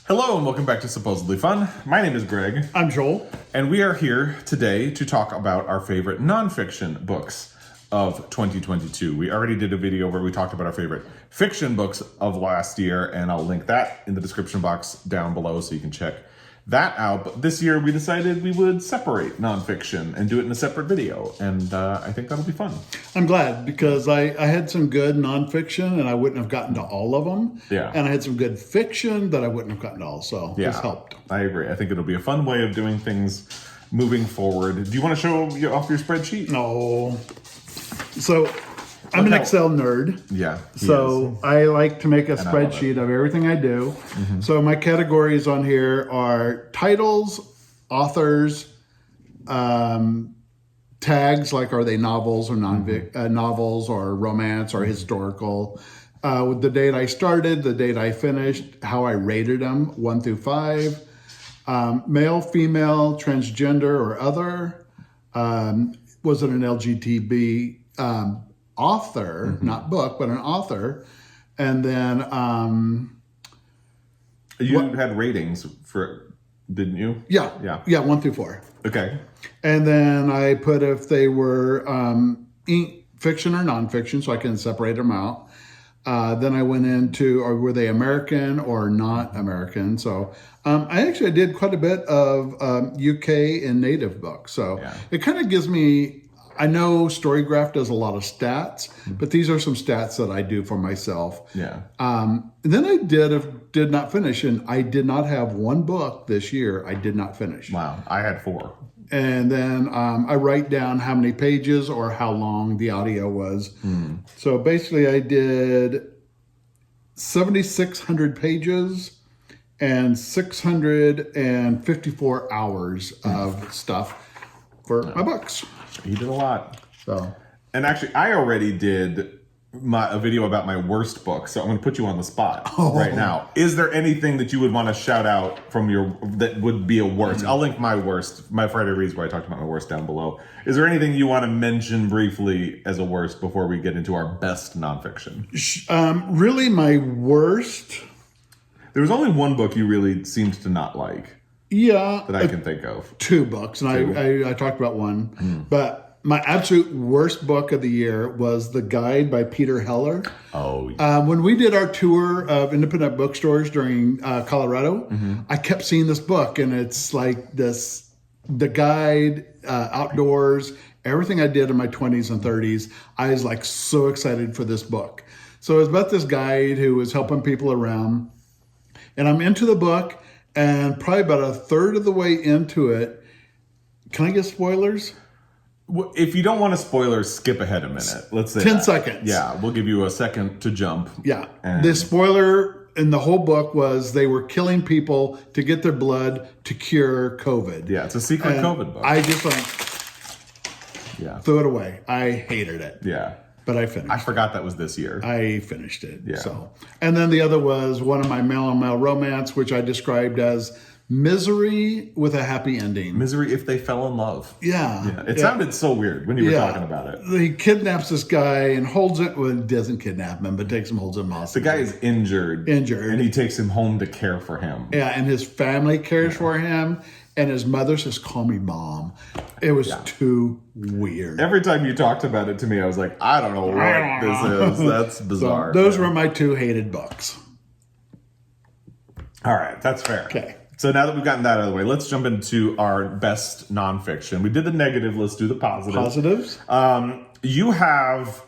Hello and welcome back to Supposedly Fun. My name is Greg. I'm Joel. And we are here today to talk about our favorite nonfiction books of 2022. We already did a video where we talked about our favorite fiction books of last year, and I'll link that in the description box down below so you can check that out. But this year we decided we would separate nonfiction and do it in a separate video, and I think that'll be fun. I'm glad because I had some good nonfiction and I wouldn't have gotten to all of them. Yeah. And I had some good fiction that I wouldn't have gotten to all, so this helped. I agree. I think it'll be a fun way of doing things moving forward. Do you want to show off your spreadsheet? No. So I'm an Excel nerd. Yeah. So I like to make a spreadsheet of everything I do. Mm-hmm. So my categories on here are titles, authors, tags, like are they novels or novels or romance or historical, with the date I started, the date I finished, how I rated them, 1 through 5, male, female, transgender, or other, was it an LGBT author, not book, but an author, and then you had ratings for, didn't you? Yeah, 1 through 4. Okay. And then I put if they were fiction or nonfiction, so I can separate them out. Then I went into, or were they American or not American? So I actually did quite a bit of UK and native books. So it kind of gives me, I know Storygraph does a lot of stats, but these are some stats that I do for myself. Yeah. And then I did not finish, and I did not have one book this year I did not finish. Wow. I had 4. And then I write down how many pages or how long the audio was. So basically I did 7,600 pages and 654 hours of stuff for my books. You did a lot. So, and actually, I already did a video about my worst book, so I'm going to put you on the spot right now. Is there anything that you would want to shout out from that would be a worst? I'll link my worst, my Friday Reads where I talked about my worst down below. Is there anything you want to mention briefly as a worst before we get into our best nonfiction? Really, my worst. There was only one book you really seemed to not like. Yeah. That I can think of. 2 books, and I talked about one. But my absolute worst book of the year was The Guide by Peter Heller. Oh, yeah. When we did our tour of independent bookstores during Colorado, I kept seeing this book, and it's like this, the guide, outdoors, everything I did in my 20s and 30s. I was like so excited for this book. So it was about this guide who was helping people around, and I'm into the book, and probably about a third of the way into it, can I get spoilers? If you don't want to spoilers, skip ahead a minute. Let's say 10 seconds. Yeah, we'll give you a second to jump. Yeah. The spoiler in the whole book was they were killing people to get their blood to cure COVID. Yeah, it's a secret COVID book. I just threw it away. I hated it. Yeah. But I finished. I forgot that was this year. I finished it. Yeah. So, and then the other was one of my male-on-male romance, which I described as misery with a happy ending. Misery if they fell in love. Yeah. It sounded so weird when you were talking about it. He kidnaps this guy and holds it. Well, doesn't kidnap him, but takes him, holds him hostage. The guy is injured. And he takes him home to care for him. Yeah, and his family cares for him. And his mother says, "Call me mom." It was too weird. Every time you talked about it to me, I was like, I don't know what this is. That's bizarre. So those were my 2 hated books. All right, that's fair. Okay. So now that we've gotten that out of the way, let's jump into our best nonfiction. We did the negative. Let's do the positive. Positives? You have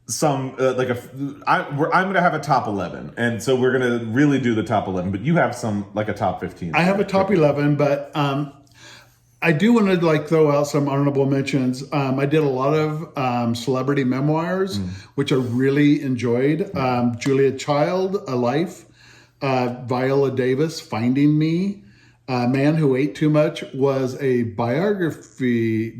some, I'm going to have a top 11. And so we're going to really do the top 11. But you have some, like a top 15. I have a top 11, but I do want to throw out some honorable mentions. I did a lot of celebrity memoirs, which I really enjoyed. Julia Child, A Life. Viola Davis, Finding Me. Man Who Ate Too Much was a biography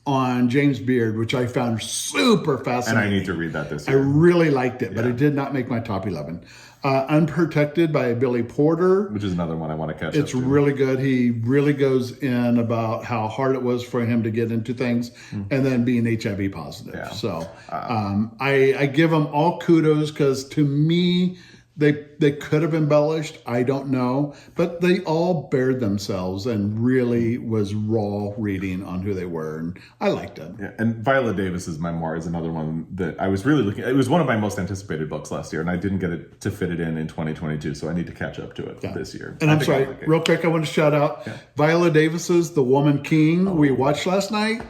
on James Beard, which I found super fascinating. And I need to read that this year. I really liked it, but it did not make my top 11. Unprotected by Billy Porter. Which is another one I want to catch up to. It's really good. He really goes in about how hard it was for him to get into things and then being HIV positive. Yeah. So I give him all kudos because to me, They could have embellished, I don't know, but they all bared themselves and really was raw reading on who they were, and I liked it. Yeah, and Viola Davis's Memoir is another one that I was really looking. It was one of my most anticipated books last year, and I didn't get it to fit it in 2022, so I need to catch up to it this year. And I'm sorry, real quick, I want to shout out Viola Davis's The Woman King. We watched last night.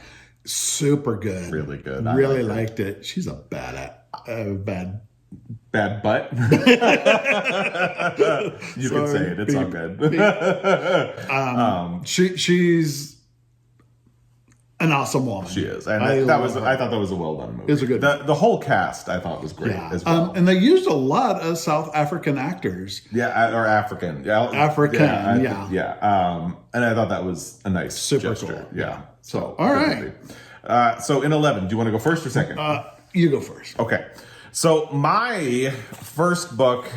Super good. Really good. Really liked it. She's a bad butt. You can say it. It's all good. She's an awesome woman. She is, and I thought that was a well done movie. It's a good. The whole cast I thought was great as well. And they used a lot of South African actors. Yeah, or African. Yeah, African. And I thought that was a nice Super gesture. cool. Yeah. So all right. So in 11, do you want to go first or second? You go first. Okay. So my first book,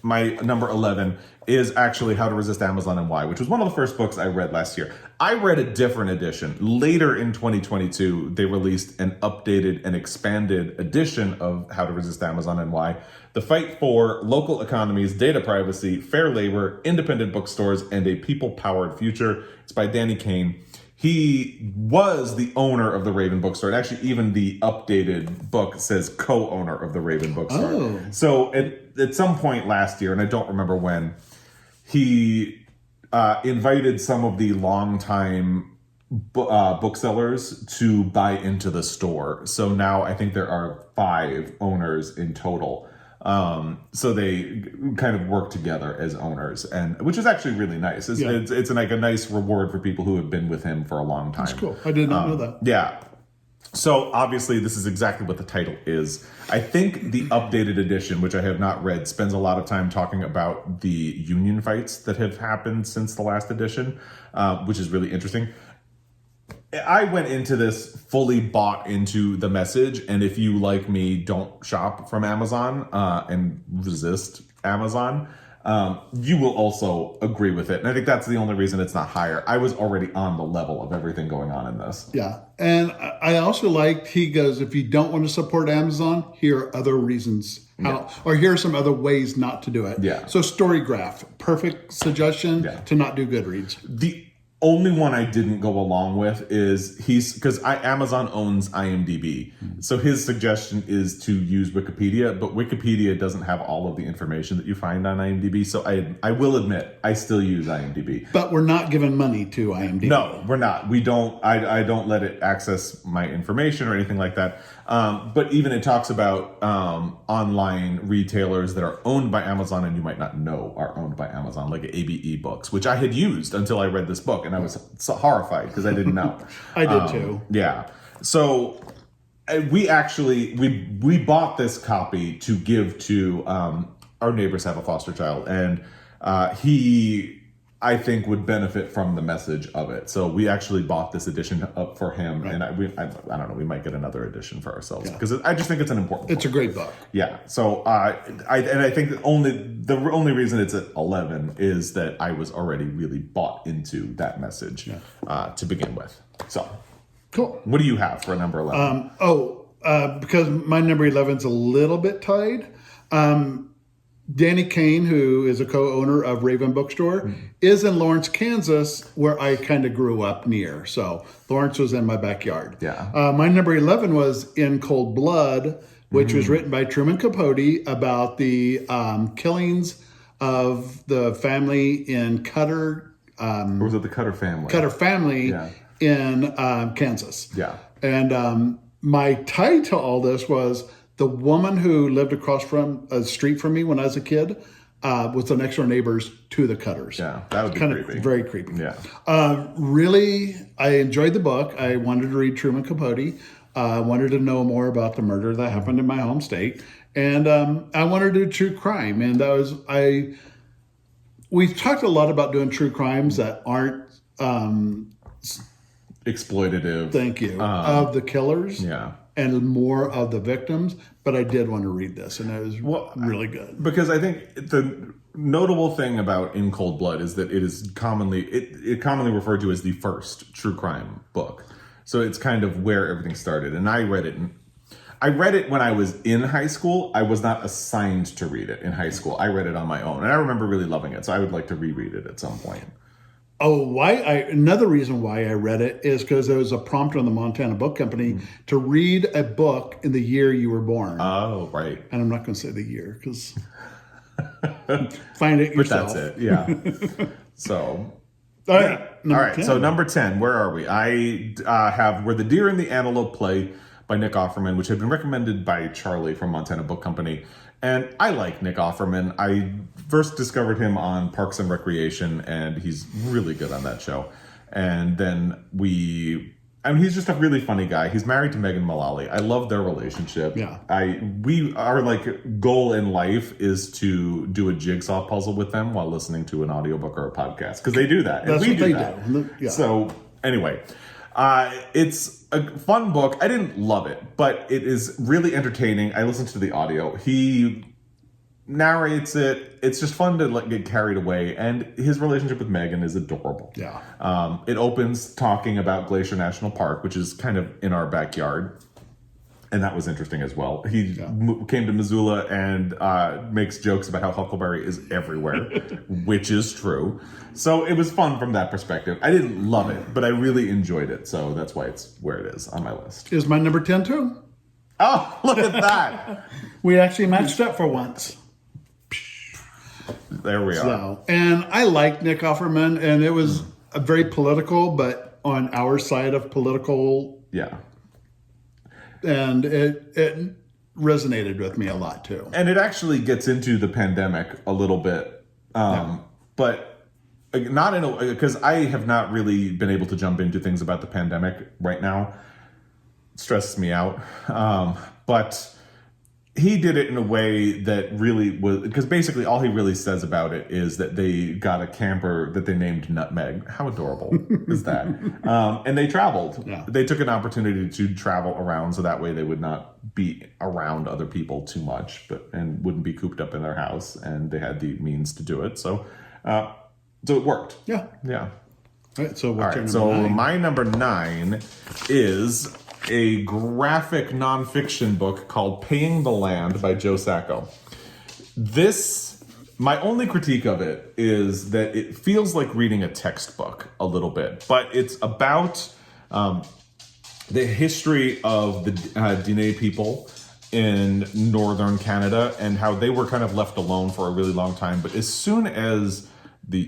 my number 11, is actually How to Resist Amazon and Why, which was one of the first books I read last year. I read a different edition. Later in 2022, they released an updated and expanded edition of How to Resist Amazon and Why. The Fight for Local Economies, Data Privacy, Fair Labor, Independent Bookstores, and a People-Powered Future. It's by Danny Kane. He was the owner of the Raven Bookstore. And actually, even the updated book says co-owner of the Raven Bookstore. Oh. So at some point last year, and I don't remember when, he invited some of the longtime booksellers to buy into the store. So now I think there are 5 owners in total. So they kind of work together as owners, and which is actually really nice. It's like a nice reward for people who have been with him for a long time. That's cool. I did not know that. Yeah. So obviously this is exactly what the title is. I think the updated edition, which I have not read, spends a lot of time talking about the union fights that have happened since the last edition, which is really interesting. I went into this fully bought into the message, and if you, like me, don't shop from Amazon and resist Amazon, you will also agree with it. And I think that's the only reason it's not higher. I was already on the level of everything going on in this. Yeah. And I also liked, he goes, if you don't want to support Amazon, here are other reasons or here are some other ways not to do it. Yeah. So Storygraph, perfect suggestion to not do Goodreads. The only one I didn't go along with is because Amazon owns IMDb. So his suggestion is to use Wikipedia, but Wikipedia doesn't have all of the information that you find on IMDb. So I will admit, I still use IMDb. But we're not giving money to IMDb. No, we're not. We don't, I don't let it access my information or anything like that. But even it talks about online retailers that are owned by Amazon and you might not know are owned by Amazon, like ABE Books, which I had used until I read this book. And I was so horrified because I didn't know. I did too. Yeah. So we bought this copy to give to our neighbors have a foster child, and he, I think, would benefit from the message of it. So we actually bought this edition up for him, and I don't know, we might get another edition for ourselves because I just think it's an important book. It's a great book. Yeah. So I think the only reason it's at 11 is that I was already really bought into that message to begin with. So cool. What do you have for number 11? Because my number 11 is a little bit tied. Danny Kane, who is a co-owner of Raven Bookstore, is in Lawrence, Kansas, where I kind of grew up near. So Lawrence was in my backyard. Yeah. My number 11 was In Cold Blood, which was written by Truman Capote about the killings of the family in Cutter. Or was it the Cutter family? Cutter family in Kansas. Yeah. And my tie to all this was the woman who lived across from a street from me when I was a kid was the next door neighbors to the Cutters. Yeah, that would be kind creepy. of very creepy. Yeah. Really, I enjoyed the book. I wanted to read Truman Capote. I wanted to know more about the murder that happened in my home state. And I wanted to do true crime. And that was, we've talked a lot about doing true crimes that aren't exploitative. Thank you. Of the killers. Yeah. And more of the victims, but I did want to read this, and it was really good. Because I think the notable thing about In Cold Blood is that it is commonly referred to as the first true crime book. So it's kind of where everything started. And I read it, and I read it when I was in high school. I was not assigned to read it in high school. I read it on my own, and I remember really loving it. So I would like to reread it at some point. Oh, another reason why I read it is because there was a prompt on the Montana Book Company to read a book in the year you were born. Oh, right. And I'm not going to say the year because find it yourself. But that's it. Yeah. So. All right. All right. So number 10, where are we? I have Where the Deer and the Antelope Play by Nick Offerman, which had been recommended by Charlie from Montana Book Company. And I like Nick Offerman. I first discovered him on Parks and Recreation, and he's really good on that show. And then he's just a really funny guy. He's married to Megan Mullally. I love their relationship. Yeah. Our goal in life is to do a jigsaw puzzle with them while listening to an audiobook or a podcast, because they do that. That's and we what do they that. do. Yeah. So anyway, it's a fun book. I didn't love it, but it is really entertaining. I listened to the audio. He narrates it. It's just fun to get carried away, and his relationship with Megan is adorable. Yeah. It opens talking about Glacier National Park, which is kind of in our backyard, and that was interesting as well. He came to Missoula and makes jokes about how huckleberry is everywhere, which is true. So it was fun from that perspective. I didn't love it, but I really enjoyed it, so that's why it's where it is on my list. Is my number 10 too? Oh, look at that! We actually matched up for once. There we are. So, and I like Nick Offerman, and it was a very political, but on our side of political. Yeah. And it resonated with me a lot too. And it actually gets into the pandemic a little bit, but not in a, because I have not really been able to jump into things about the pandemic right now. It stresses me out. But he did it in a way that really was, because basically all he really says about it is that they got a camper that they named Nutmeg. How adorable is that? And they traveled. Yeah. They took an opportunity to travel around, so that way they would not be around other people too much, and wouldn't be cooped up in their house, and they had the means to do it. So it worked. Yeah. Yeah. All right. So what's your number so 9? my number 9 is a graphic nonfiction book called Paying the Land by Joe Sacco. My only critique of it is that it feels like reading a textbook a little bit, but it's about the history of the Dene people in northern Canada and how they were kind of left alone for a really long time. But as soon as the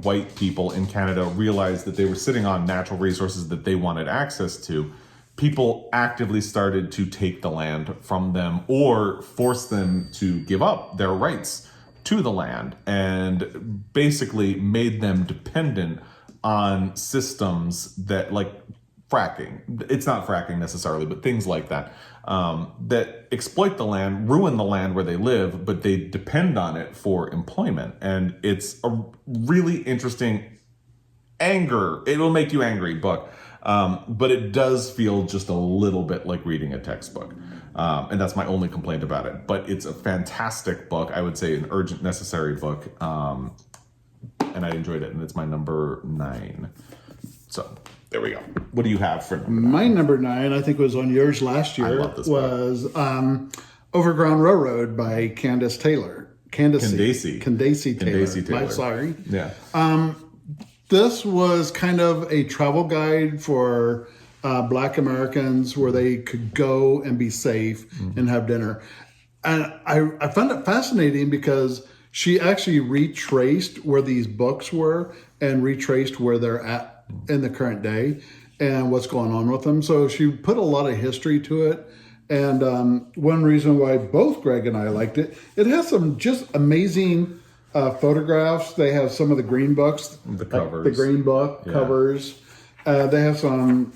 white people in Canada realized that they were sitting on natural resources that they wanted access to, people actively started to take the land from them or force them to give up their rights to the land, and basically made them dependent on systems that, like fracking. It's not fracking necessarily, but things like that, that exploit the land, ruin the land where they live, but they depend on it for employment. And it's a really interesting it will make you angry book. But it does feel just a little bit like reading a textbook. And that's my only complaint about it. But it's a fantastic book. I would say an urgent, necessary book. And I enjoyed it. And it's my number 9. So there we go. What do you have for number 9? My number 9, I think was on yours last year, was Overground Railroad by Candace Taylor. Candace Taylor. Sorry. Yeah. This was kind of a travel guide for Black Americans where they could go and be safe and have dinner. And I found it fascinating because she actually retraced where these books were and retraced where they're at in the current day and what's going on with them. So she put a lot of history to it. And one reason why both Greg and I liked it, it has some just amazing photographs. They have some of the green books, the covers, the green book covers. They have some,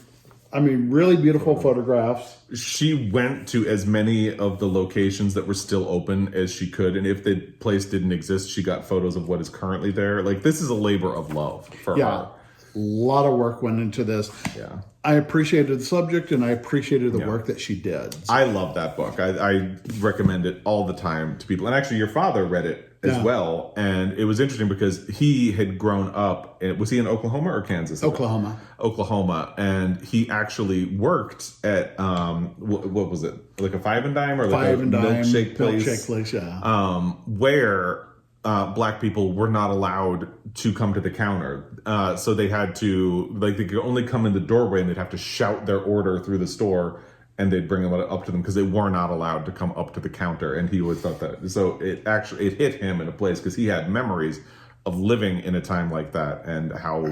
really beautiful photographs. She went to as many of the locations that were still open as she could, and if the place didn't exist, she got photos of what is currently there. Like, this is a labor of love for her. lot of work went into this. Yeah. I appreciated the subject and I appreciated the work that she did. I love that book. I recommend it all the time to people. And actually, your father read it as well. And it was interesting because he had grown up. Was he in Oklahoma or Kansas? Oklahoma. And he actually worked at, what was it? Like a Five and Dime or like Five a and Dime milkshake place? Milkshake place, yeah. Where black people were not allowed to come to the counter. So they had to, like, they could only come in the doorway and they'd have to shout their order through the store and they'd bring it up to them because they were not allowed to come up to the counter. And he always thought that. So it hit him in a place because he had memories of living in a time like that and how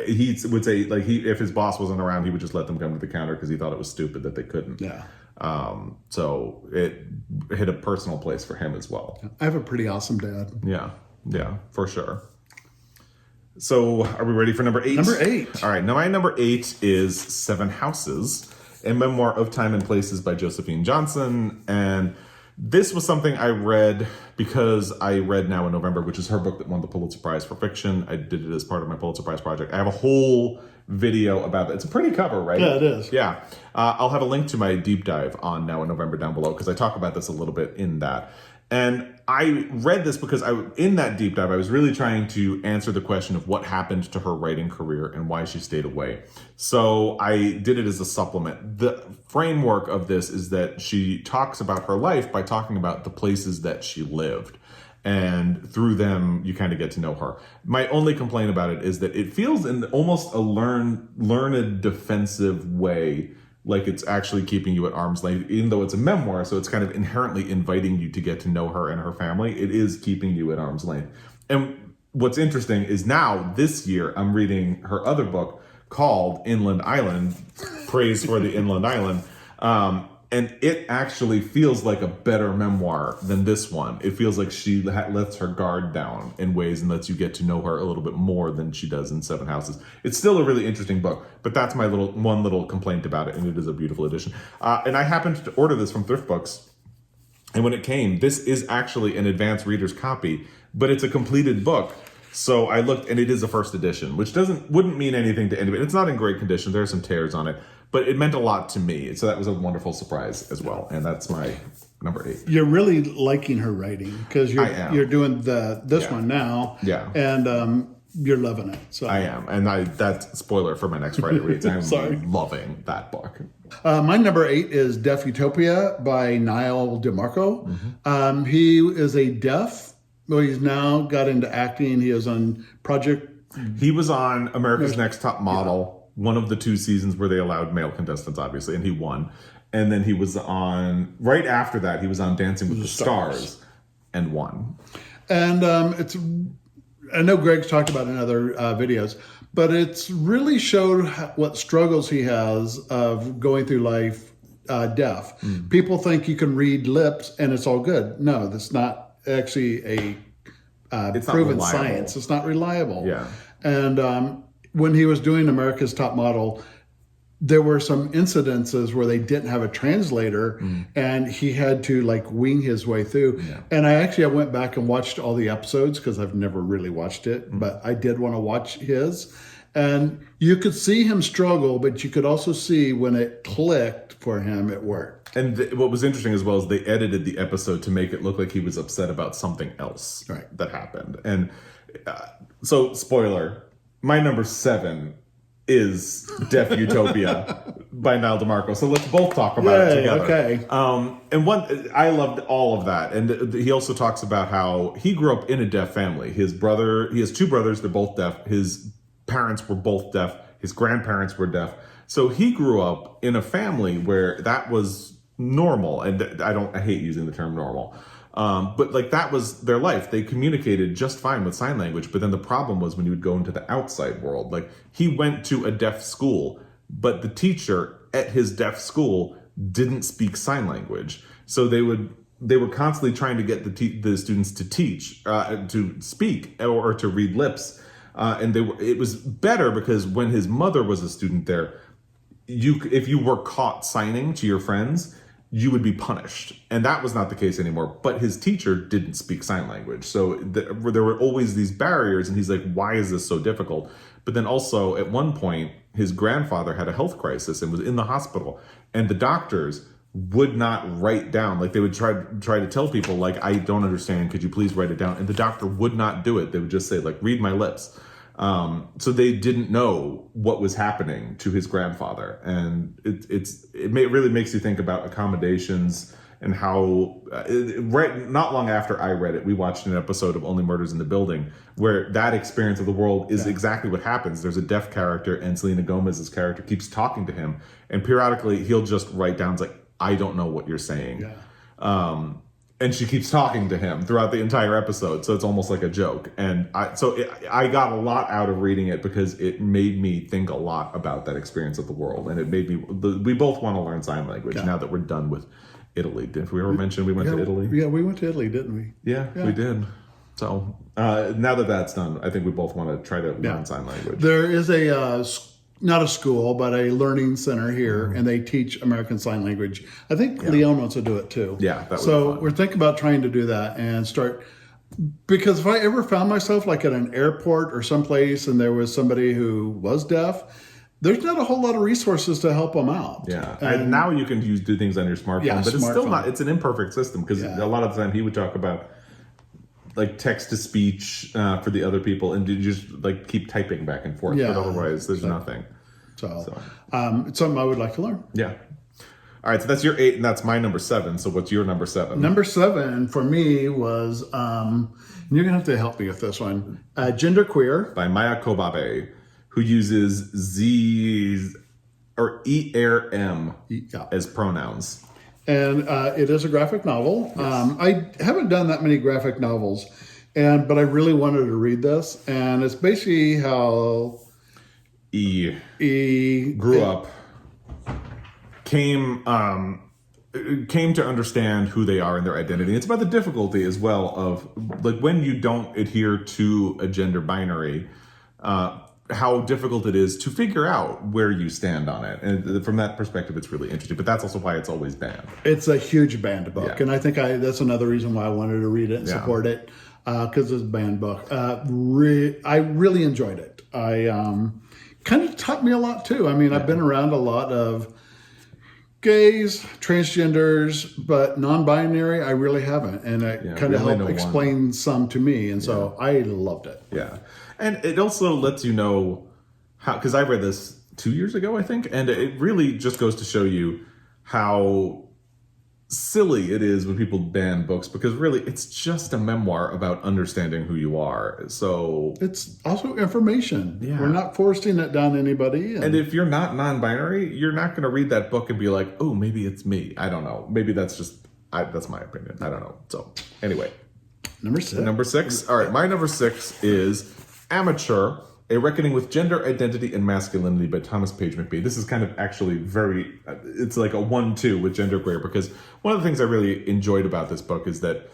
he would say, like, if his boss wasn't around, he would just let them come to the counter because he thought it was stupid that they couldn't. Yeah. So it hit a personal place for him as well. I have a pretty awesome dad. Yeah, for sure. So are we ready for number 8? Number 8. All right, now my number 8 is Seven Houses, a memoir of time and places by Josephine Johnson. And this was something I read because I read Now in November, which is her book that won the Pulitzer Prize for fiction. I did it as part of my Pulitzer Prize project. I have a whole video about it. It's a pretty cover, right? Yeah, it is. Yeah. I'll have a link to my deep dive on Now in November down below because I talk about this a little bit in that. And I read this because in that deep dive, I was really trying to answer the question of what happened to her writing career and why she stayed away. So I did it as a supplement. The framework of this is that she talks about her life by talking about the places that she lived. And through them, you kind of get to know her. My only complaint about it is that it feels in almost a learned defensive way like it's actually keeping you at arm's length, even though it's a memoir, so it's kind of inherently inviting you to get to know her and her family. It is keeping you at arm's length. And what's interesting is now, this year, I'm reading her other book called Inland Island, Praise for the Inland Island, and it actually feels like a better memoir than this one. It feels like she lets her guard down in ways and lets you get to know her a little bit more than she does in Seven Houses. It's still a really interesting book, but that's my one little complaint about it, and it is a beautiful edition. And I happened to order this from Thrift Books, and when it came, this is actually an advanced reader's copy, but it's a completed book. So I looked, and it is a first edition, which wouldn't mean anything to anybody. It's not in great condition. There are some tears on it, but it meant a lot to me. So that was a wonderful surprise as well. And that's my number 8. You're really liking her writing because you're doing this one now. Yeah. And you're loving it. So I am. And that's spoiler for my next Friday reads. I'm loving that book. My number 8 is Deaf Utopia by Nyle DiMarco. Mm-hmm. He is a deaf. Well, he's now got into acting. He is on Project. He was on America's Next Top Model, one of the 2 seasons where they allowed male contestants, obviously, and he won. And then he was on, right after that, he was on Dancing with the Stars and won. And I know Greg's talked about it in other videos, but it's really showed what struggles he has of going through life deaf. Mm. People think you can read lips and it's all good. No, that's not actually a proven science. It's not reliable. Yeah. And when he was doing America's Top Model, there were some incidences where they didn't have a translator and he had to like wing his way through. Yeah. And I went back and watched all the episodes because I've never really watched it, but I did want to watch his. And you could see him struggle, but you could also see when it clicked for him, it worked. And what was interesting as well is they edited the episode to make it look like he was upset about something else that happened. And so, spoiler, my number 7 is Deaf Utopia by Nyle DiMarco. So let's both talk about it together. Okay. And I loved all of that. And he also talks about how he grew up in a deaf family. He has 2 brothers, they're both deaf. His parents were both deaf. His grandparents were deaf. So he grew up in a family where that was normal. And I hate using the term normal. But like that was their life. They communicated just fine with sign language. But then the problem was when you would go into the outside world. Like he went to a deaf school, but the teacher at his deaf school didn't speak sign language. So they were constantly trying to get the students to teach, to speak or to read lips. And it was better because when his mother was a student there, if you were caught signing to your friends, you would be punished. And that was not the case anymore. But his teacher didn't speak sign language. So there were always these barriers. And he's like, why is this so difficult? But then also at one point, his grandfather had a health crisis and was in the hospital. And the doctors would not write down. Like they would try to tell people, like, I don't understand. Could you please write it down? And the doctor would not do it. They would just say, like, read my lips. So they didn't know what was happening to his grandfather. And it really makes you think about accommodations and how, not long after I read it, we watched an episode of Only Murders in the Building where that experience of the world is exactly what happens. There's a deaf character and Selena Gomez's character keeps talking to him, and periodically he'll just write down, like, I don't know what you're saying. Yeah. And she keeps talking to him throughout the entire episode. So it's almost like a joke. And I got a lot out of reading it because it made me think a lot about that experience of the world. And it made me, we both want to learn sign language now that we're done with Italy. Did we ever mention we went to Italy? Yeah, we went to Italy, didn't we? Yeah, we did. So now that that's done, I think we both want to try to learn sign language. There is not a school, but a learning center here, and they teach American Sign Language. I think Leon wants to do it too. Yeah, that so would be fun. We're thinking about trying to do that and start, because if I ever found myself like at an airport or someplace and there was somebody who was deaf, there's not a whole lot of resources to help them out. Yeah, and now you can do things on your smartphone, but it's still not. It's an imperfect system because a lot of the time he would talk about like text to speech for the other people, and you just like keep typing back and forth. But otherwise, there's nothing. So it's something I would like to learn. Yeah. All right, so that's your 8, and that's my number 7. So what's your number 7? Number 7 for me was, and you're gonna have to help me with this one, Genderqueer by Maia Kobabe, who uses Z's or ERM as pronouns. And it is a graphic novel. Yes. I haven't done that many graphic novels, but I really wanted to read this. And it's basically how grew up, came to understand who they are and their identity. It's about the difficulty as well of like when you don't adhere to a gender binary, how difficult it is to figure out where you stand on it. And from that perspective, it's really interesting. But that's also why it's always banned. It's a huge banned book. And I think that's another reason why I wanted to read it and support it, because it's a banned book. I really enjoyed it. I kind of taught me a lot, too. I mean, I've been around a lot of gays, transgenders, but non-binary, I really haven't. And it kind of helped explain some to me. And so I loved it. Yeah. And it also lets you know how, because I read this 2 years ago, I think, and it really just goes to show you how silly it is when people ban books, because really it's just a memoir about understanding who you are. So it's also information. Yeah. We're not forcing it down anybody. And if you're not non-binary, you're not going to read that book and be like, oh, maybe it's me. I don't know. Maybe that's just, that's my opinion. I don't know. So anyway. Number 6. Number 6. All right. My number 6 is Amateur, A Reckoning with Gender, Identity, and Masculinity by Thomas Page McBee. This is kind of actually it's like a 1-2 with genderqueer, because one of the things I really enjoyed about this book is that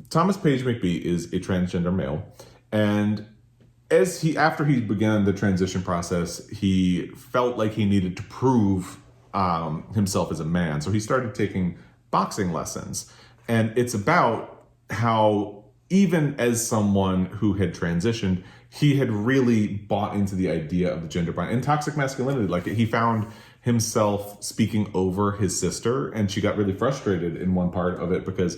Thomas Page McBee is a transgender male, and after he began the transition process, he felt like he needed to prove himself as a man. So he started taking boxing lessons, and it's about how even as someone who had transitioned, he had really bought into the idea of the gender binary and toxic masculinity. Like he found himself speaking over his sister, and she got really frustrated in one part of it because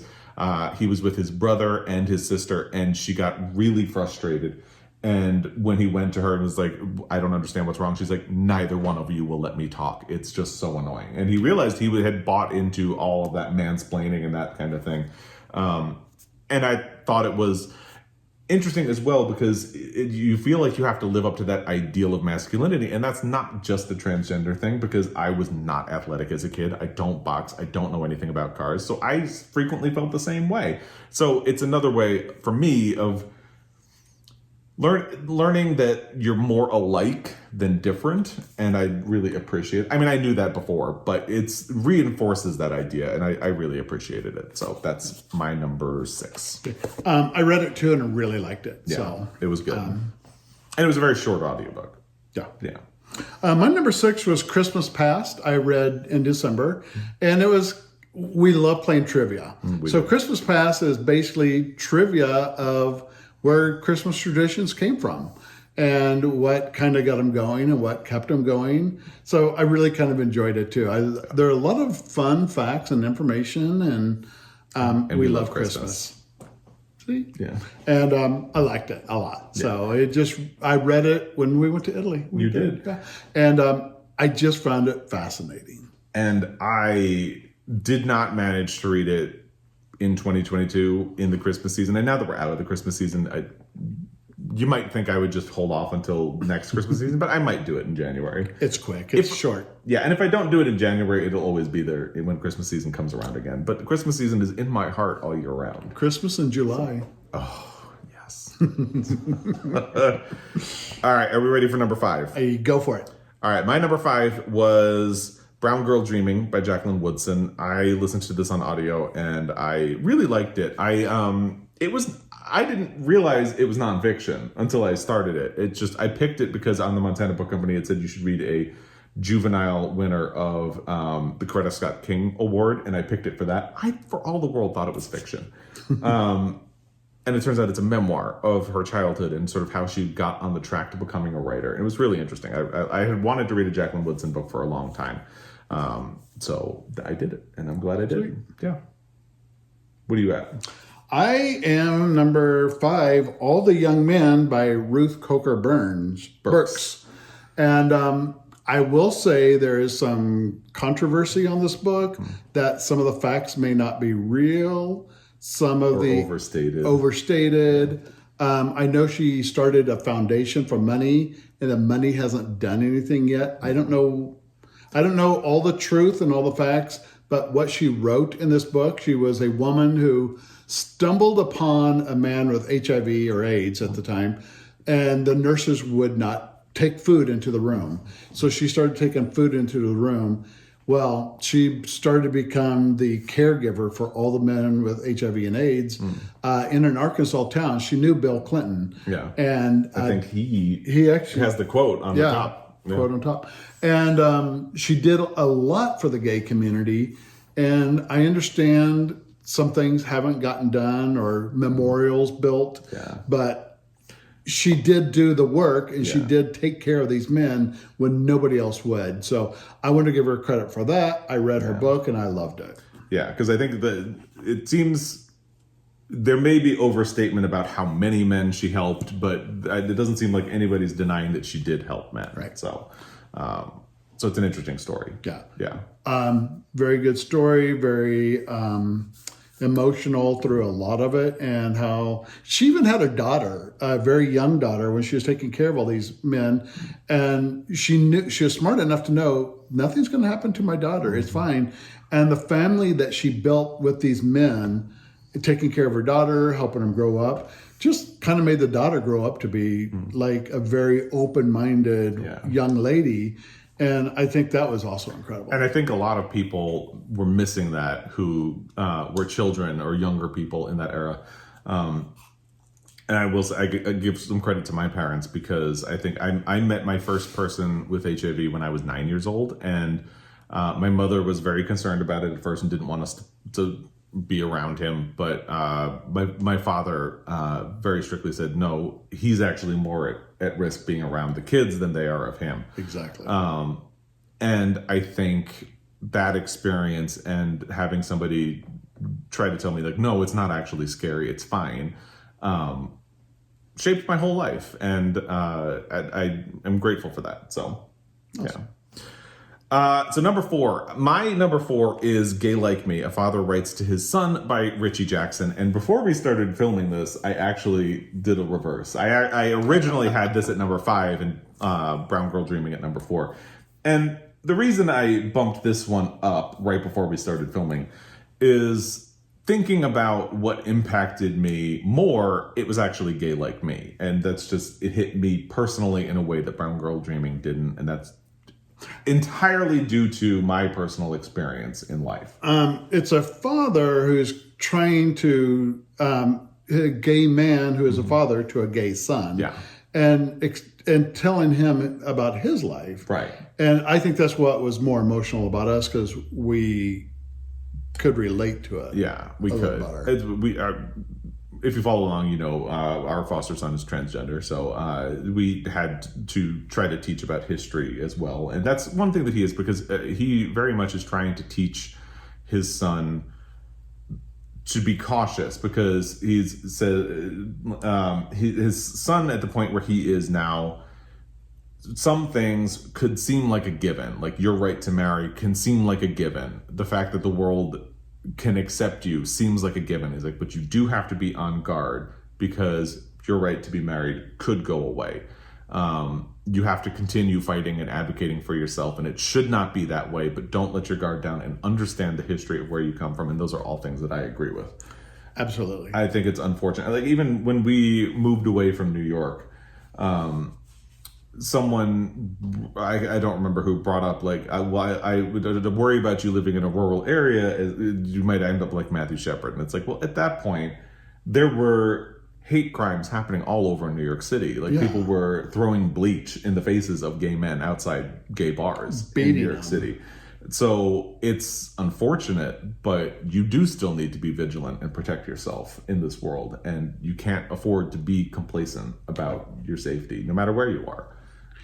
he was with his brother and his sister, and she got really frustrated. And when he went to her and was like, I don't understand what's wrong, she's like, neither one of you will let me talk. It's just so annoying. And he realized he had bought into all of that mansplaining and that kind of thing. And I thought it was interesting as well because you feel like you have to live up to that ideal of masculinity. And that's not just the transgender thing, because I was not athletic as a kid. I don't box. I don't know anything about cars. So I frequently felt the same way. So it's another way for me of learning that you're more alike than different, and I really appreciate it. I mean, I knew that before, but it reinforces that idea, and I really appreciated it. So that's my number 6. I read it too, and I really liked it. Yeah, so it was good. And it was a very short audiobook. My number 6 was Christmas Past. I read in December, and it was we love playing trivia. So Christmas Past is basically trivia of where Christmas traditions came from and what kind of got them going and what kept them going. So I really kind of enjoyed it too. There are a lot of fun facts and information, and we love Christmas. See? Yeah. And I liked it a lot. So I read it when we went to Italy. You did. Yeah. And I just found it fascinating. And I did not manage to read it in 2022 in the Christmas season. And now that we're out of the Christmas season, you might think I would just hold off until next Christmas season, but I might do it in January. It's quick. It's short. Yeah, and if I don't do it in January, it'll always be there when Christmas season comes around again. But the Christmas season is in my heart all year round. Christmas in July. Oh, yes. All right, are we ready for number 5? Hey, go for it. All right, my number 5 was Brown Girl Dreaming by Jacqueline Woodson. I listened to this on audio and I really liked it. I didn't realize it was nonfiction until I started it. I picked it because on the Montana Book Company it said you should read a juvenile winner of the Coretta Scott King Award, and I picked it for that. I, for all the world, thought it was fiction. And it turns out it's a memoir of her childhood and sort of how she got on the track to becoming a writer. And it was really interesting. I had wanted to read a Jacqueline Woodson book for a long time. So I did it, and I'm glad I did. Sweet. Yeah. What are you at? I am number 5, All the Young Men by Ruth Coker Burks. And I will say there is some controversy on this book, that some of the facts may not be real. Some of the overstated. I know she started a foundation for money, and the money hasn't done anything yet. I don't know all the truth and all the facts, but what she wrote in this book, she was a woman who stumbled upon a man with HIV or AIDS at the time, and the nurses would not take food into the room. So she started taking food into the room. Well, she started to become the caregiver for all the men with HIV and AIDS in an Arkansas town. She knew Bill Clinton. Yeah. And I think he actually has the quote on the top. Yeah. Quote on top. And she did a lot for the gay community. And I understand some things haven't gotten done or memorials built. Yeah. But she did do the work, and she did take care of these men when nobody else would. So I want to give her credit for that. I read her book and I loved it. Yeah, because I think it seems there may be overstatement about how many men she helped, but it doesn't seem like anybody's denying that she did help men. Right. So it's an interesting story. Yeah. Yeah. Very good story. Very emotional through a lot of it, and how she even had a daughter, a very young daughter, when she was taking care of all these men, and she was smart enough to know nothing's going to happen to my daughter. It's fine. And the family that she built with these men, taking care of her daughter, helping them grow up, just kind of made the daughter grow up to be like a very open-minded young lady. And I think that was also incredible. And I think a lot of people were missing that who were children or younger people in that era. And I will say, I give some credit to my parents, because I think I met my first person with HIV when I was 9 years old. And my mother was very concerned about it at first and didn't want us to be around him. But my father very strictly said, no, he's actually more at risk being around the kids than they are of him. Exactly. And I think that experience and having somebody try to tell me, like, no, it's not actually scary, it's fine, shaped my whole life. And I am grateful for that. So, awesome. So number 4, my number 4 is Gay Like Me, A Father Writes to His Son by Richie Jackson. And before we started filming this, I actually did a reverse. I originally had this at number 5 and Brown Girl Dreaming at number 4. And the reason I bumped this one up right before we started filming is thinking about what impacted me more. It was actually Gay Like Me. And that's just, it hit me personally in a way that Brown Girl Dreaming didn't. And that's entirely due to my personal experience in life. It's a father who's trying to, a gay man who is a father to a gay son. Yeah. And telling him about his life. Right. And I think that's what was more emotional about us, because we could relate to it. Yeah, we little could. better. We are. If you follow along, you know our foster son is transgender, so we had to try to teach about history as well, and that's one thing that he is, because he very much is trying to teach his son to be cautious, because he's said his son at the point where he is now, some things could seem like a given, like your right to marry can seem like a given. The fact that the world can accept you seems like a given. He's like, but you do have to be on guard, because your right to be married could go away. You have to continue fighting and advocating for yourself, and it should not be that way, but don't let your guard down and understand the history of where you come from. And those are all things that I agree with. Absolutely. I think it's unfortunate. Like, even when we moved away from New York, someone, I don't remember who, brought up like, I would worry about you living in a rural area, you might end up like Matthew Shepard. And it's like, well, at that point, there were hate crimes happening all over New York City. Like, people were throwing bleach in the faces of gay men outside gay bars in New York City. So it's unfortunate, but you do still need to be vigilant and protect yourself in this world. And you can't afford to be complacent about your safety, no matter where you are.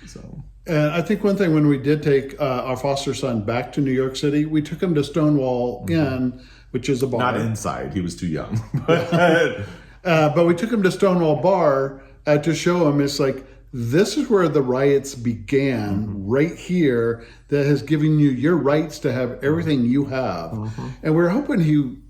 So, and I think one thing, when we did take our foster son back to New York City, we took him to Stonewall Inn, which is a bar. Not inside. He was too young. But we took him to Stonewall Bar to show him, it's like, this is where the riots began, right here, that has given you your rights to have everything you have. And we're hoping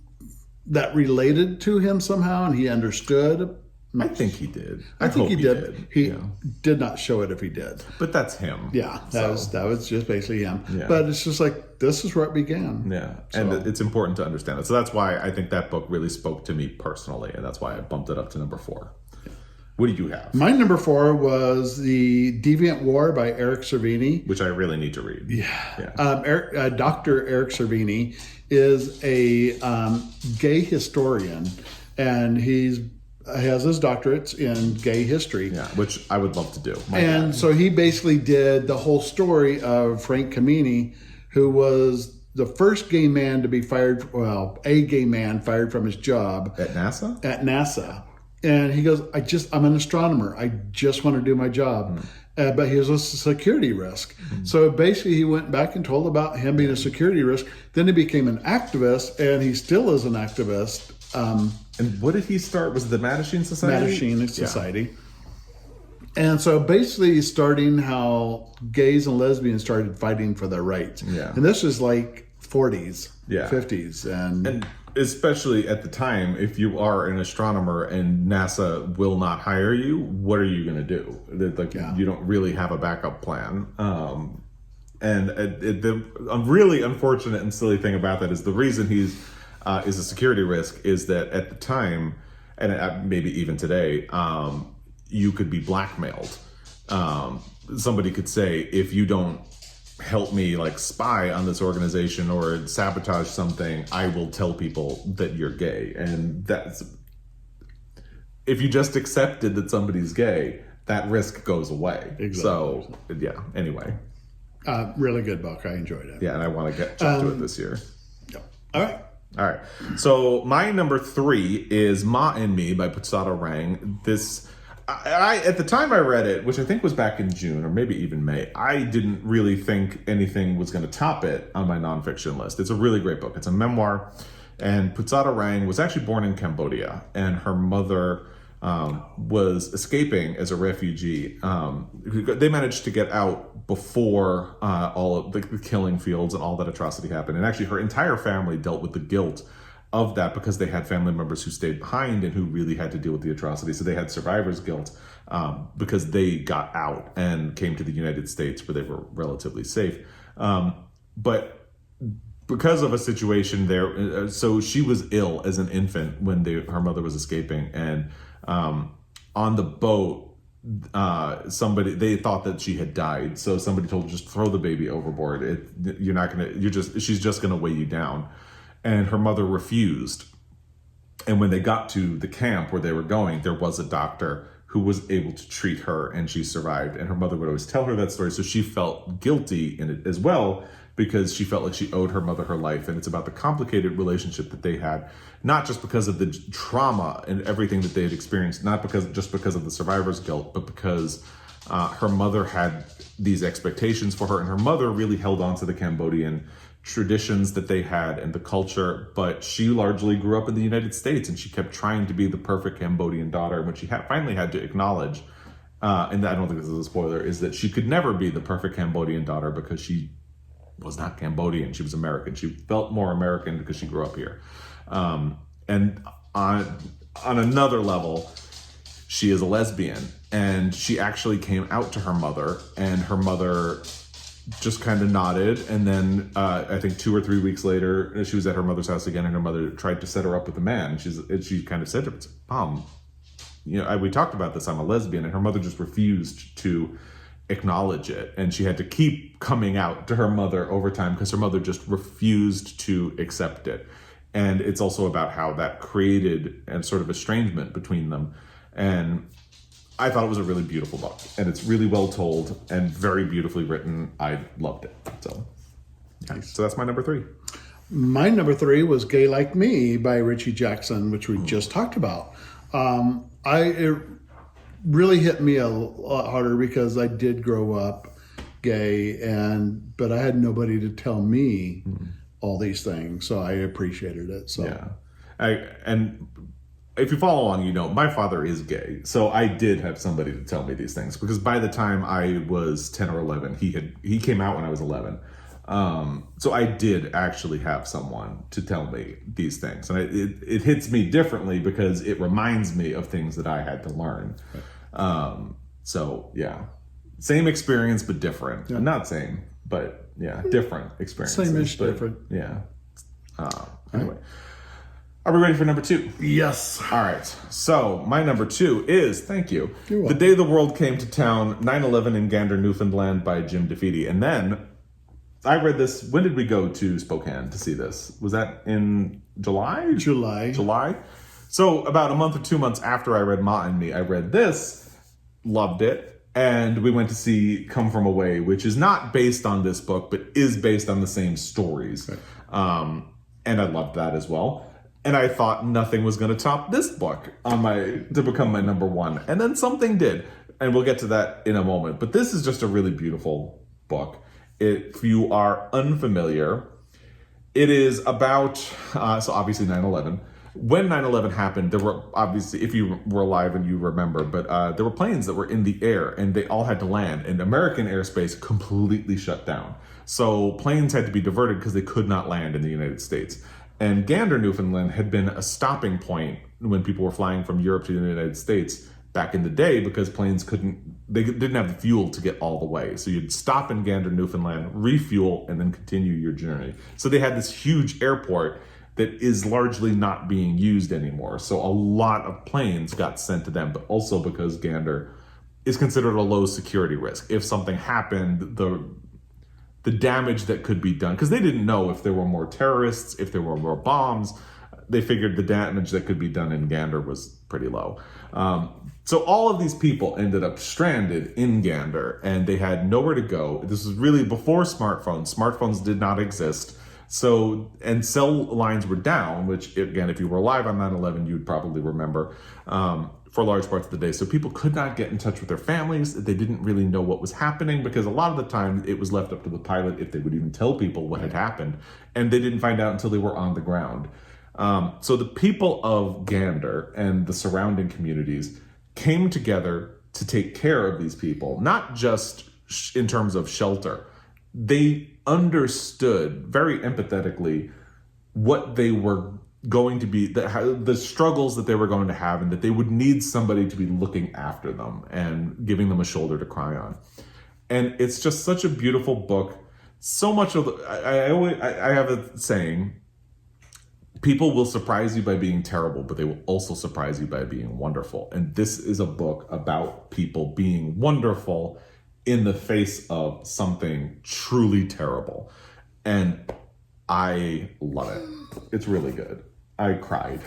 that related to him somehow, and he understood. I think he did. I think he did. He did not show it if he did. But that's him. Yeah, that was just basically him. Yeah. But it's just like, this is where it began. Yeah, and it's important to understand it. So that's why I think that book really spoke to me personally, and that's why I bumped it up to number 4. What do you have? My number 4 was The Deviant War by Eric Cervini. Which I really need to read. Yeah. Dr. Eric Cervini is a gay historian, and he has his doctorates in gay history. Yeah, which I would love to do. So he basically did the whole story of Frank Kameny, who was the first gay man to be fired, a gay man fired from his job. At NASA? At NASA. And he goes, I'm an astronomer. I just want to do my job. But he was a security risk. So basically he went back and told about him being a security risk. Then he became an activist, and he still is an activist. And what did he start? Was it the Mattachine Society? Mattachine Society. And so basically starting how gays and lesbians started fighting for their rights. Yeah. And this is like 40s, 50s. And especially at the time, if you are an astronomer and NASA will not hire you, what are you going to do? You don't really have a backup plan. And the really unfortunate and silly thing about that is the reason he's is a security risk is that at the time, and maybe even today, you could be blackmailed. Somebody could say, if you don't help me like spy on this organization or sabotage something, I will tell people that you're gay. And that's, if you just accepted that somebody's gay, that risk goes away. Exactly. So anyway. Really good book. I enjoyed it. Yeah, and I want to get to it this year. Yeah. All right. So my number 3 is Ma and Me by Putsata Rang. This, I at the time I read it, which I think was back in June or maybe even May, I didn't really think anything was going to top it on my nonfiction list. It's a really great book. It's a memoir, and Putsata Rang was actually born in Cambodia, and her mother was escaping as a refugee. They managed to get out before all of the killing fields and all that atrocity happened. And actually her entire family dealt with the guilt of that because they had family members who stayed behind and who really had to deal with the atrocity. So they had survivor's guilt because they got out and came to the United States where they were relatively safe. But because of a situation there, so she was ill as an infant when her mother was escaping, and on the boat, they thought that she had died. So somebody told her, just throw the baby overboard. She's just gonna weigh you down. And her mother refused. And when they got to the camp where they were going, there was a doctor who was able to treat her, and she survived. And her mother would always tell her that story, so she felt guilty in it as well, because she felt like she owed her mother her life. And it's about the complicated relationship that they had, not just because of the trauma and everything that they had experienced, not just because of the survivor's guilt, but because her mother had these expectations for her, and her mother really held on to the Cambodian traditions that they had and the culture, but she largely grew up in the United States, and she kept trying to be the perfect Cambodian daughter. And what she finally had to acknowledge, and I don't think this is a spoiler, is that she could never be the perfect Cambodian daughter, because she was not Cambodian, she was American. She felt more American because she grew up here. And on another level, she is a lesbian, and she actually came out to her mother, and her mother just kind of nodded. And then I think 2 or 3 weeks later, she was at her mother's house again, and her mother tried to set her up with a man. She kind of said to her, Mom, we talked about this, I'm a lesbian. And her mother just refused to acknowledge it. And she had to keep coming out to her mother over time, because her mother just refused to accept it. And it's also about how that created a sort of estrangement between them. And I thought it was a really beautiful book, and it's really well told and very beautifully written. I loved it. So, Nice. So that's my number 3. My number 3 was Gay Like Me by Richie Jackson, which we just talked about. It really hit me a lot harder because I did grow up gay, but I had nobody to tell me all these things, so I appreciated it. So yeah, and if you follow along, my father is gay, so I did have somebody to tell me these things, because by the time I was 10 or 11, he came out when I was 11. So I did actually have someone to tell me these things, and it hits me differently because it reminds me of things that I had to learn. So yeah, same experience but different. Yeah. Not same, but yeah, different experiences. Same-ish, but different. Yeah. Anyway. Are we ready for number 2? Yes. All right. So my number 2 is, thank you, You're The welcome. Day the World Came to Town, 9/11 in Gander, Newfoundland by Jim DeFede. And then I read this. When did we go to Spokane to see this? Was that in July? July. So about a month or 2 months after I read Ma and Me, I read this, loved it, and we went to see Come From Away, which is not based on this book, but is based on the same stories. Right. And I loved that as well. And I thought nothing was going to top this book to become my number 1. And then something did. And we'll get to that in a moment. But this is just a really beautiful book. If you are unfamiliar, it is about, so obviously 9/11. When 9/11 happened, there were obviously, if you were alive and you remember, but there were planes that were in the air, and they all had to land. And American airspace completely shut down. So planes had to be diverted because they could not land in the United States. And Gander, Newfoundland had been a stopping point when people were flying from Europe to the United States back in the day, because planes they didn't have the fuel to get all the way. So you'd stop in Gander, Newfoundland, refuel, and then continue your journey. So they had this huge airport that is largely not being used anymore. So a lot of planes got sent to them, but also because Gander is considered a low security risk. If something happened, the damage that could be done, because they didn't know if there were more terrorists, if there were more bombs. They figured the damage that could be done in Gander was pretty low. So all of these people ended up stranded in Gander, and they had nowhere to go. This was really before smartphones. Smartphones did not exist. And cell lines were down, which, again, if you were alive on 9/11, you'd probably remember, for large parts of the day. So people could not get in touch with their families. They didn't really know what was happening, because a lot of the time it was left up to the pilot if they would even tell people what had happened. And they didn't find out until they were on the ground. So the people of Gander and the surrounding communities came together to take care of these people, not just in terms of shelter. They understood very empathetically what they were going to be, the struggles that they were going to have, and that they would need somebody to be looking after them and giving them a shoulder to cry on. And it's just such a beautiful book. So much of I have a saying, people will surprise you by being terrible, but they will also surprise you by being wonderful. And this is a book about people being wonderful in the face of something truly terrible. And I love it. It's really good. I cried.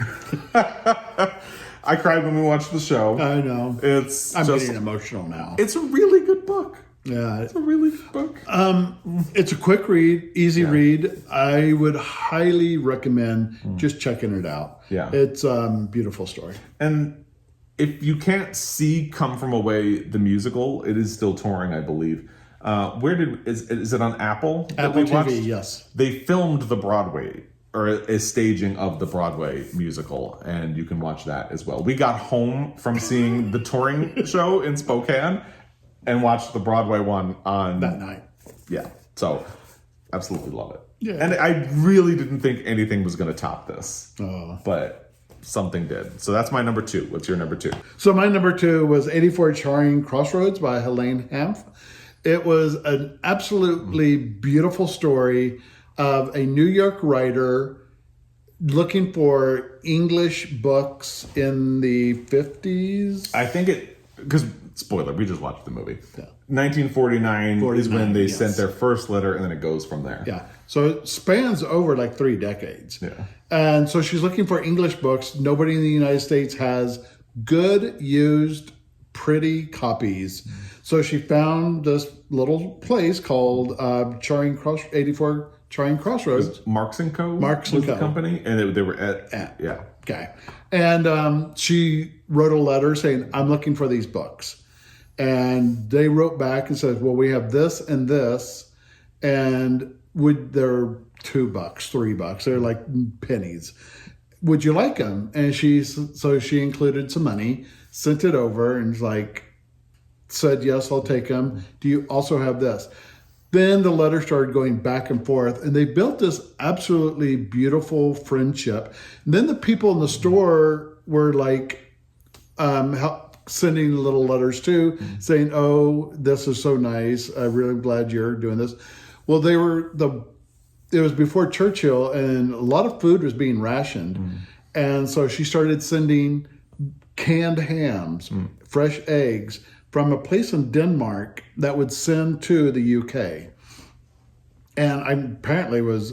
I cried when we watched the show. I know. I'm getting emotional now. It's a really good book. Yeah. It's a really good book. It's a quick read, easy read. I would highly recommend just checking it out. Yeah. It's a beautiful story. And if you can't see Come From Away, the musical, it is still touring, I believe. Is it on Apple? Apple TV, yes. They filmed the Broadway, or a staging of the Broadway musical, and you can watch that as well. We got home from seeing the touring show in Spokane and watched the Broadway one on that night. Yeah, so absolutely love it. Yeah. And I really didn't think anything was going to top this, Oh. but something did. So that's my number 2. What's your number 2? So my number 2 was 84 Charing Crossroads by Helene Hanff. It was an absolutely beautiful story of a New York writer looking for English books in the 50s. I think because spoiler, we just watched the movie. Yeah. 1949 is when they yes. sent their first letter, and then it goes from there. Yeah. So it spans over like 3 decades. Yeah. And so she's looking for English books. Nobody in the United States has good, used, pretty copies. So she found this little place called 84 Charing Crossroads. Marks and Co. Marks was and the Co. company, and they were at yeah. Okay. And she wrote a letter saying, I'm looking for these books. And they wrote back and said, well, we have this and this. And they're $2, $3. They're like pennies. Would you like them? And she included some money, sent it over, and said, yes, I'll take them. Do you also have this? Then the letter started going back and forth, and they built this absolutely beautiful friendship. And then the people in the store were sending little letters too, saying, oh, this is so nice. I'm really glad you're doing this. Well, it was before Churchill, and a lot of food was being rationed. And so she started sending canned hams, fresh eggs, from a place in Denmark that would send to the UK. And apparently was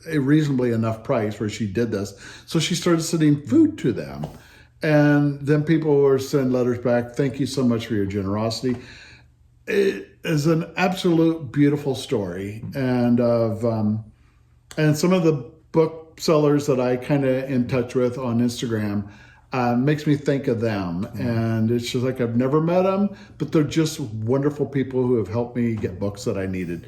a reasonably enough price where she did this. So she started sending food to them. And then people were sending letters back, thank you so much for your generosity. It is an absolute beautiful story. And and some of the booksellers that I kind of in touch with on Instagram, makes me think of them. And it's just like I've never met them, but they're just wonderful people who have helped me get books that I needed.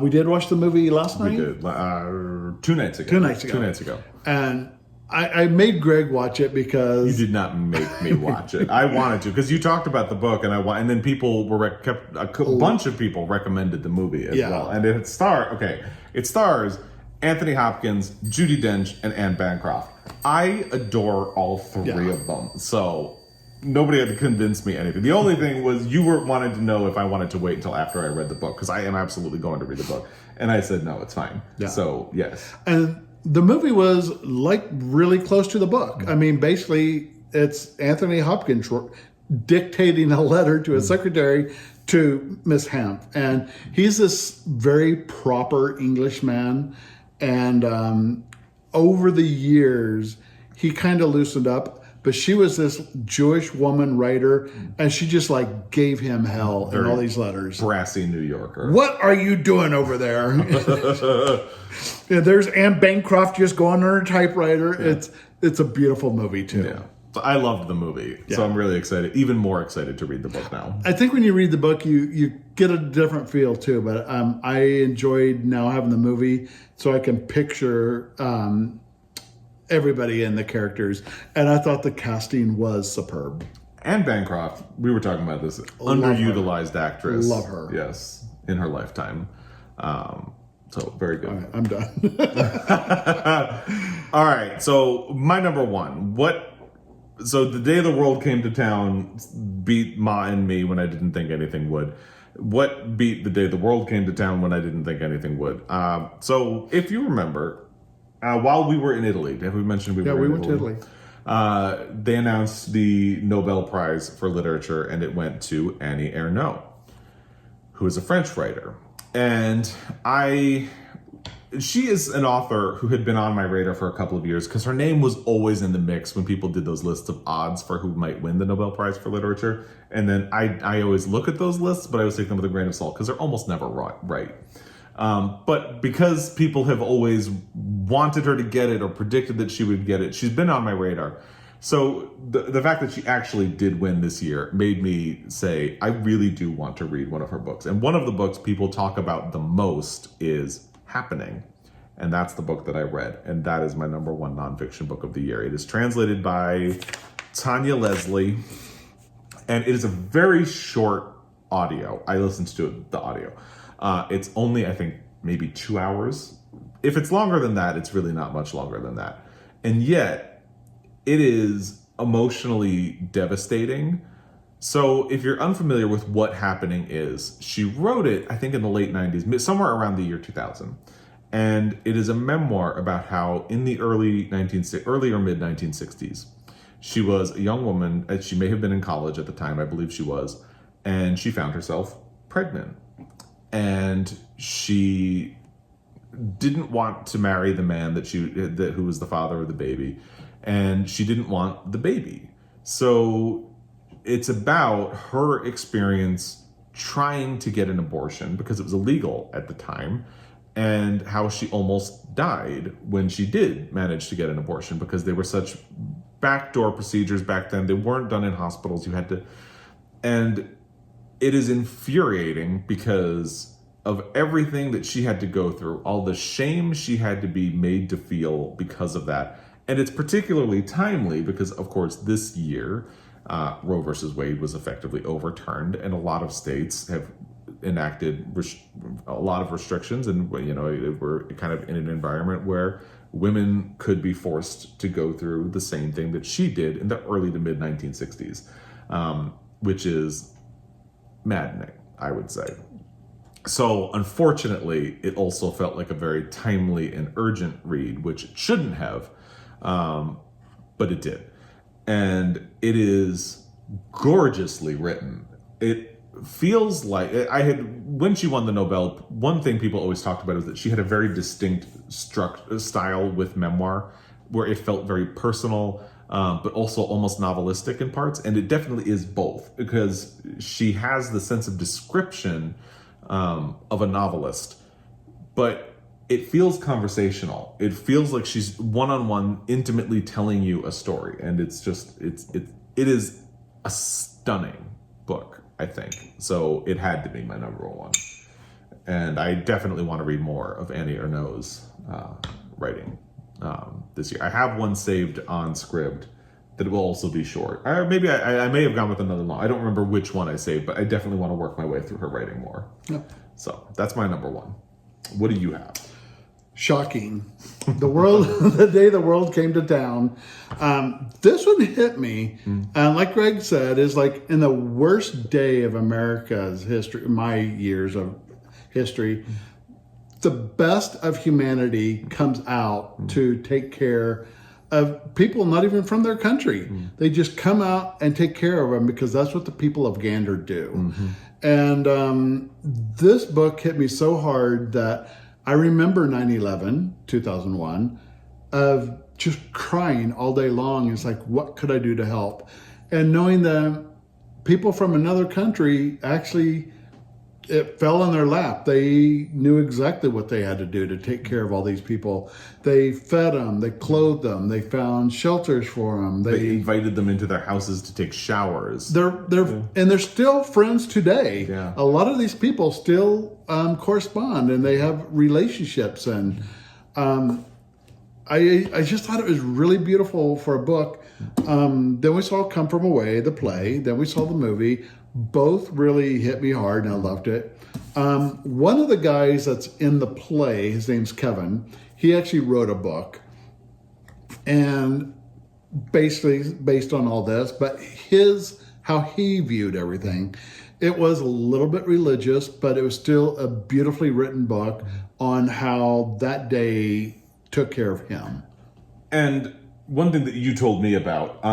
We did watch the movie last night. We did 2 nights ago. 2 nights ago. 2 nights ago. And I made Greg watch it because You did not make me watch it. I wanted to, because you talked about the book, and then people bunch of people recommended the movie as well. And it stars Anthony Hopkins, Judi Dench, and Anne Bancroft. I adore all 3 of them. So nobody had to convince me anything. The only thing was you wanted to know if I wanted to wait until after I read the book, because I am absolutely going to read the book. And I said, no, it's fine. Yeah. So, yes. And the movie was really close to the book. I mean, basically, it's Anthony Hopkins dictating a letter to his secretary to Miss Hanff. And he's this very proper Englishman. And over the years, he kind of loosened up. But she was this Jewish woman writer, and she just gave him hell in all these letters. Brassy New Yorker. What are you doing over there? There's Anne Bancroft just going on her typewriter. Yeah. It's a beautiful movie too. Yeah. So I loved the movie, so I'm really excited, even more excited to read the book now. I think when you read the book, you get a different feel too. But I enjoyed now having the movie, so I can picture everybody in the characters, and I thought the casting was superb. Anne Bancroft, we were talking about this, underutilized actress. Love her. Yes, in her lifetime. So very good. All right, I'm done. All right, so my number 1. So the day the world came to town beat Ma and Me when I didn't think anything would. What beat the day the world came to town when I didn't think anything would? So if you remember, while we were in Italy, have we mentioned we were in Italy? Yeah, we went to Italy. They announced the Nobel Prize for Literature, and it went to Annie Ernaux, who is a French writer. And I she is an author who had been on my radar for a couple of years because her name was always in the mix when people did those lists of odds for who might win the Nobel Prize for Literature. And then I always look at those lists, but I always take them with a grain of salt because they're almost never right. But because people have always wanted her to get it or predicted that she would get it, she's been on my radar. So the fact that she actually did win this year made me say, I really do want to read one of her books. And one of the books people talk about the most is Happening. And that's the book that I read. And that is my number one nonfiction book of the year. It is translated by Tanya Leslie. And it is a very short audio. I listened to the audio. It's only, I think, maybe 2 hours. If it's longer than that, it's really not much longer than that. And yet, it is emotionally devastating. So if you're unfamiliar with what Happening is, she wrote it, I think in the late 90s, somewhere around the year 2000. And it is a memoir about how in the early or mid 1960s, she was a young woman, she may have been in college at the time, I believe she was, and she found herself pregnant. And she didn't want to marry the man who was the father of the baby. And she didn't want the baby. So it's about her experience trying to get an abortion because it was illegal at the time, and how she almost died when she did manage to get an abortion because they were such backdoor procedures back then. They weren't done in hospitals. You had to, and it is infuriating because of everything that she had to go through, all the shame she had to be made to feel because of that. And it's particularly timely because, of course, this year, Roe versus Wade was effectively overturned, and a lot of states have enacted a lot of restrictions, and we're kind of in an environment where women could be forced to go through the same thing that she did in the early to mid 1960s, which is maddening, I would say. So unfortunately, it also felt like a very timely and urgent read, which it shouldn't have. But it did. And it is gorgeously written. It feels like when she won the Nobel, one thing people always talked about is that she had a very distinct style with Memoir, where it felt very personal, but also almost novelistic in parts. And it definitely is both, because she has the sense of description of a novelist, but it feels conversational. It feels like she's one-on-one intimately telling you a story. And it is a stunning book, I think. So it had to be my number one. And I definitely want to read more of Annie Ernaux's writing this year. I have one saved on Scribd that will also be short. Or maybe I may have gone with another long. I don't remember which one I saved, but I definitely want to work my way through her writing more. Yep. So that's my number one. What do you have? Shocking. The day the world came to town. This one hit me. And like Greg said, is like in the worst day of America's history, my years of history, the best of humanity comes out to take care of people not even from their country. They just come out and take care of them because that's what the people of Gander do. And this book hit me so hard that I remember 9/11, 2001, of just crying all day long. It's like, what could I do to help? And knowing that people from another country actually, it fell in their lap. They knew exactly what they had to do to take care of all these people. They fed them, they clothed them, they found shelters for them. They invited them into their houses to take showers. And they're still friends today. Yeah. A lot of these people still correspond, and they have relationships. And I just thought it was really beautiful for a book. Then we saw Come From Away, the play. Then we saw the movie. Both really hit me hard, and I loved it. One of the guys that's in the play, his name's Kevin, he actually wrote a book, and basically based on all this, but how he viewed everything. It was a little bit religious, but it was still a beautifully written book on how that day took care of him. And one thing that you told me about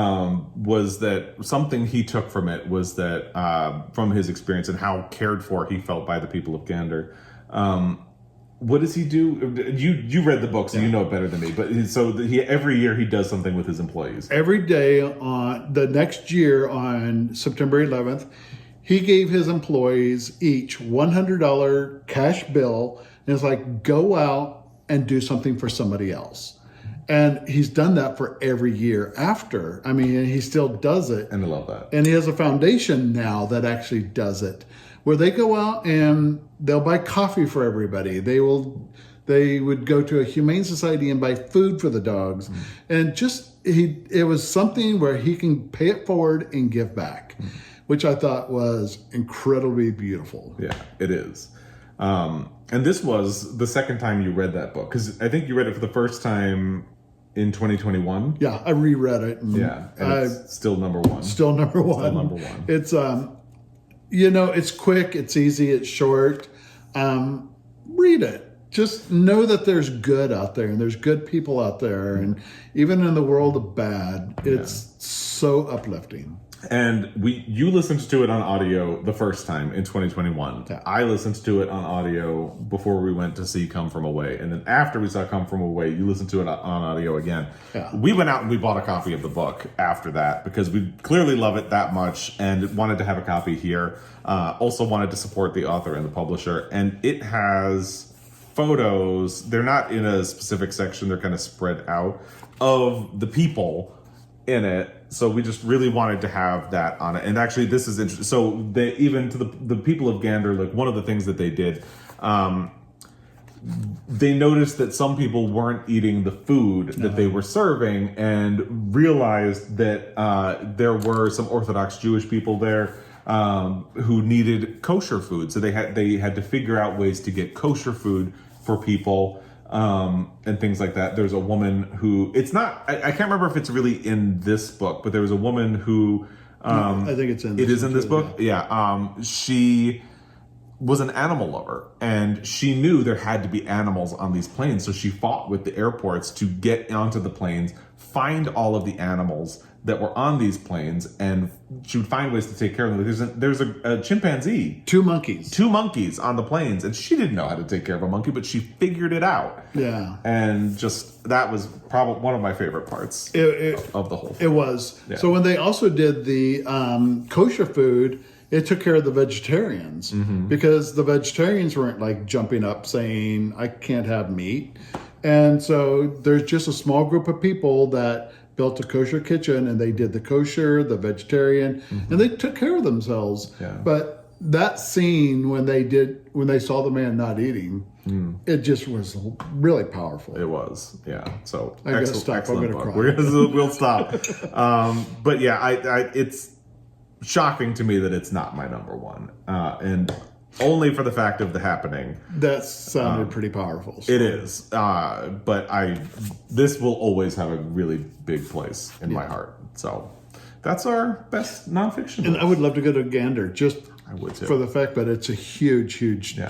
was that something he took from it was that from his experience and how cared for he felt by the people of Gander, what does he do? You read the book, so you know it better than me. But every year he does something with his employees. Every day on the next year on September 11th, he gave his employees each $100 cash bill, and it's like, go out and do something for somebody else. And he's done that for every year after. I mean, and he still does it. And I love that. And he has a foundation now that actually does it, where they go out and they'll buy coffee for everybody. They would go to a humane society and buy food for the dogs. And it was something where he can pay it forward and give back, which I thought was incredibly beautiful. Yeah, it is. And this was the second time you read that book, because I think you read it for the first time in 2021. Yeah, I reread it. And it's still number one. Still number one. It's it's quick, it's easy, it's short. Read it. Just know that there's good out there, and there's good people out there, and even in the world of bad, it's so uplifting. And you listened to it on audio the first time in 2021. Yeah. I listened to it on audio before we went to see Come From Away. And then after we saw Come From Away, you listened to it on audio again. Yeah. We went out and we bought a copy of the book after that because we clearly love it that much and wanted to have a copy here. Also wanted to support the author and the publisher. And it has photos. They're not in a specific section. They're kind of spread out of the people in it. So we just really wanted to have that on it. And actually, this is interesting. So even to the people of Gander, like one of the things that they did, they noticed that some people weren't eating the food that they were serving, and realized that there were some Orthodox Jewish people there who needed kosher food. So they had to figure out ways to get kosher food for people. And things like that. There's a woman who, it's not, I can't remember if it's really in this book, but there was a woman who, I think it's in this it is in this book. Yeah. She was an animal lover, and she knew there had to be animals on these planes. So she fought with the airports to get onto the planes, find all of the animals that were on these planes, and she would find ways to take care of them. There's a chimpanzee. Two monkeys on the planes, and she didn't know how to take care of a monkey, but she figured it out. Yeah. And just, that was probably one of my favorite parts of the whole thing. It was. Yeah. So when they also did the kosher food, it took care of the vegetarians, because the vegetarians weren't like jumping up saying, I can't have meat. And so there's just a small group of people that built a kosher kitchen, and they did the kosher, the vegetarian, and they took care of themselves. Yeah. But that scene when they saw the man not eating, it just was really powerful. It was, yeah. So I gotta stop. I'm gonna book. cry. We'll stop. But yeah, it's shocking to me that it's not my number one, and only for the fact of The Happening. That sounded pretty powerful. So. It is, but this will always have a really big place in my heart. So that's our best nonfiction. And I would love to go to Gander, just I would too. for the fact that it's a huge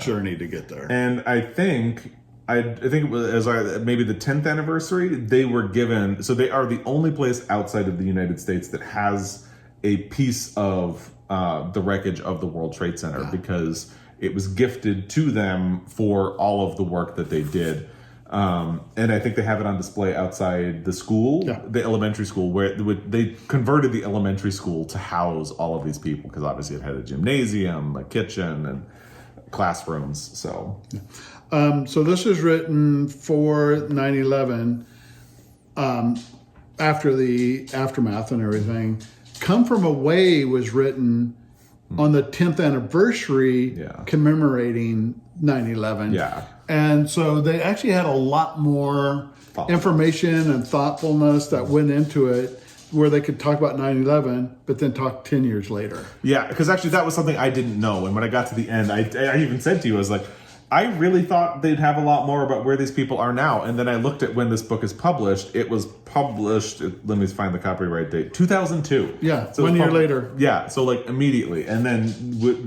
journey to get there. And I think it was maybe the 10th anniversary. They were given, so they are the only place outside of the United States that has a piece of the wreckage of the World Trade Center, because it was gifted to them for all of the work that they did. And I think they have it on display outside the school, the elementary school, where they converted the elementary school to house all of these people, because obviously it had a gymnasium, a kitchen, and classrooms. So this was written for 9/11, after the aftermath and everything. Come From Away was written on the 10th anniversary commemorating 9/11. Yeah. And so they actually had a lot more information and thoughtfulness that went into it, where they could talk about 9/11, but then talk 10 years later. Yeah, because actually that was something I didn't know. And when I got to the end, I even said to you, I was like, I really thought they'd have a lot more about where these people are now. And then I looked at when this book is published. It was published, let me find the copyright date, 2002. Yeah, so 1 year later. Yeah, so like immediately. And then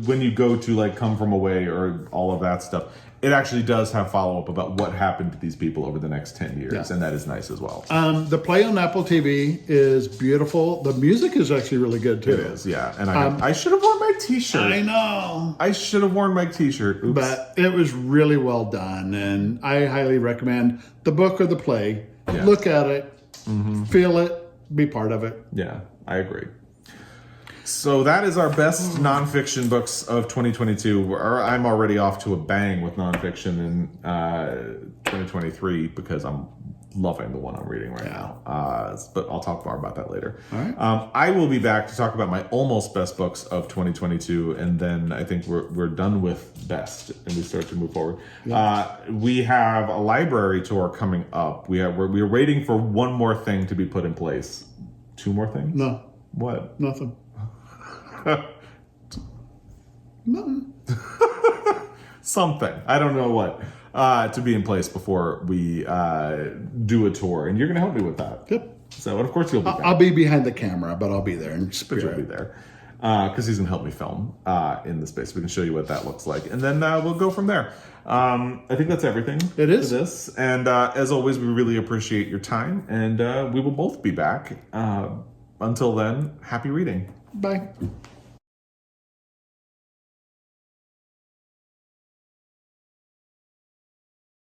when you go to like Come From Away or all of that stuff, it actually does have follow-up about what happened to these people over the next 10 years, Yeah. and that is nice as well. The play on Apple TV is beautiful. The music is actually really good too. It is, yeah. And I should have worn my t-shirt. I know. I should have worn my t-shirt. Oops. But it was really well done, and I highly recommend the book or the play. Yeah. Look at it, feel it, be part of it. Yeah, I agree. So that is our best nonfiction books of 2022. I'm already off to a bang with nonfiction in 2023 because I'm loving the one I'm reading right now. But I'll talk more about that later. All right. I will be back to talk about my almost best books of 2022, and then I think we're done with best, and we start to move forward. Yeah. We have a library tour coming up. We're waiting for one more thing to be put in place. Two more things? No, What? nothing. Nothing. Something. I don't know what. To be in place before we do a tour. And you're going to help me with that. Yep. So, and of course, you'll be back. I'll be behind the camera, but I'll be there in But spirit. you'll be there. Because he's going to help me film in the space. We can show you what that looks like. And then we'll go from there. I think that's everything. It is. For this. And as always, we really appreciate your time. And we will both be back. Until then, happy reading. Bye.